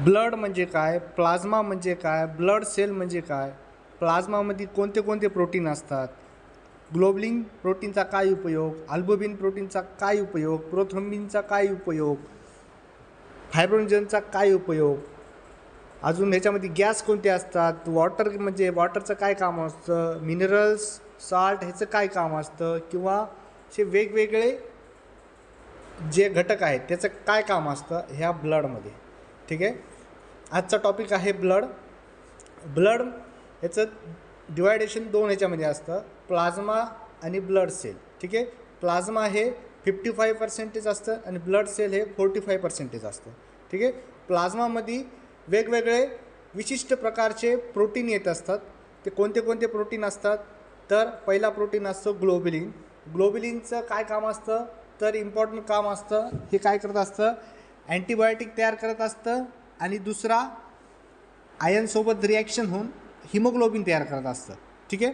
Blood म्हणजे काय, plasma म्हणजे काय, ब्लड सेल म्हणजे काय, प्लाझ्मामध्ये कोणते कोणते प्रोटीन असतात, ग्लोबुलिन प्रोटीनचा काय उपयोग, अल्बुमिन प्रोटीनचा काय उपयोग, प्रोथ्रोम्बिनचा काय उपयोग, फायब्रोनोजनचा काय उपयोग, अजून ह्याच्यामध्ये गॅस कोणते असतात, वॉटर म्हणजे वॉटरचं काय काम असतं, मिनरल्स सॉल्ट ह्याचं काय काम असतं, किंवा असे वेगवेगळे जे घटक आहेत त्याचं काय काम असतं ह्या ब्लडमध्ये. ठीक आहे, आजचा टॉपिक आहे ब्लड. ब्लड याचं डिवायडेशन दोन ह्याच्यामध्ये असतं, प्लाझ्मा आणि ब्लड सेल. ठीक आहे, प्लाझ्मा हे 55% असतं आणि ब्लड सेल हे 45% असतं. ठीक आहे, प्लाझ्मामध्ये वेगवेगळे विशिष्ट प्रकारचे प्रोटीन येत असतात. ते कोणते कोणते प्रोटीन असतात, तर पहिला प्रोटीन असतो ग्लोबुलिन. ग्लोबुलिनचं काय काम असतं, तर इम्पॉर्टंट काम असतं, हे काय करत असतं, अँटीबायोटिक तयार करत असतं आणि दुसरा आयनसोबत रिॲक्शन होऊन हिमोग्लोबिन तयार करत असतं. ठीक आहे,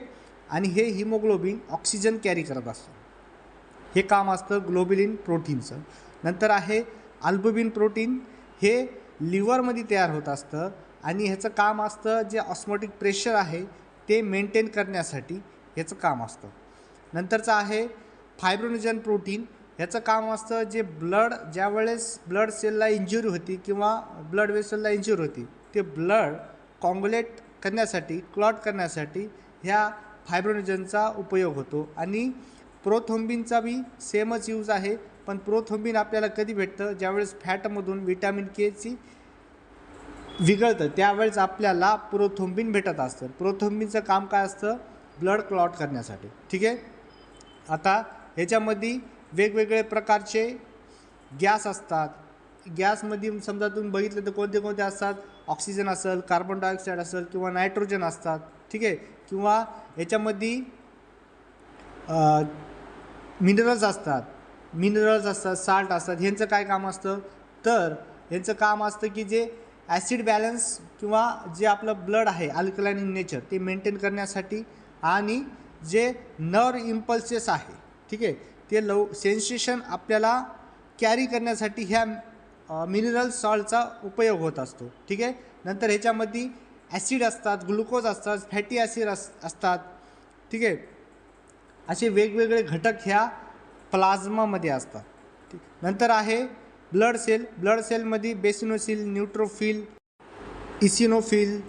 आणि हे हिमोग्लोबिन ऑक्सिजन कॅरी करत असतं. हे काम असतं ग्लोबुलिन प्रोटीनचं. नंतर आहे अल्बुमिन प्रोटीन. हे लिव्हरमध्ये तयार होत असतं आणि ह्याचं काम असतं जे ऑस्मोटिक प्रेशर आहे ते मेंटेन करण्यासाठी ह्याचं काम असतं. नंतरचं आहे फायब्रोनोजन प्रोटीन. ह्याचं काम असतं जे ज्यावेळेस ब्लड सेलला इंजुरी होती किंवा ब्लड वेसलला इंजुरी होती ते ब्लड कॉन्ग्युलेट करण्यासाठी, क्लॉट करण्यासाठी ह्या फायब्रोनोजनचा उपयोग होतो. आणि प्रोथ्रोम्बिनचा बी सेमच यूज आहे, पण प्रोथ्रोम्बिन आपल्याला कधी भेटतं, ज्यावेळेस फॅटमधून व्हिटॅमिन केची विघळतं त्यावेळेस आपल्याला प्रोथ्रोम्बिन भेटत असतं. प्रोथ्रोम्बिनचं काम काय असतं, ब्लड क्लॉट करण्यासाठी. ठीक आहे, आता ह्याच्यामध्ये वेगवेगळे प्रकारचे गॅस असतात. गॅसमध्ये समजा तुम्ही बघितलं तर कोणते कोणते असतात, ऑक्सिजन असेल, कार्बन डायऑक्साईड असेल किंवा नायट्रोजन असतात. ठीक आहे, किंवा ह्याच्यामध्ये मिनरल्स असतात, साल्ट असतात. ह्यांचं काय काम असतं, तर ह्यांचं काम असतं की जे ॲसिड बॅलन्स किंवा जे आपलं ब्लड आहे अल्कलाइन इन नेचर ते मेंटेन करण्यासाठी, आणि जे नर्व इम्पल्सेस आहे, ठीक आहे, ते सेन्सेशन आपल्याला कॅरी करण्यासाठी ह्या मिनरल सॉल्टचा उपयोग होत असतो. ठीक आहे, नंतर ह्याच्यामध्ये ॲसिड असतात, ग्लुकोज असतात, फॅटी ॲसिड असतात. ठीक आहे, असे वेगवेगळे घटक ह्या प्लाझ्मामध्ये असतात. ठीक, नंतर आहे ब्लड सेल. ब्लड सेलमध्ये बेसिनोसिल, न्यूट्रोफिल, इसिनोफिल.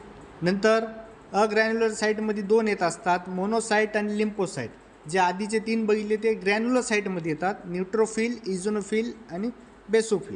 नंतर अग्रॅन्युलर साईटमध्ये दोन येत असतात, मोनोसाईट आणि लिम्फोसाईट. जे आधीचे तीन बघितले ते ग्रॅन्युलर साईटमध्ये येतात, न्यूट्रोफिल, इझोनोफिल आणि बेसोफिल.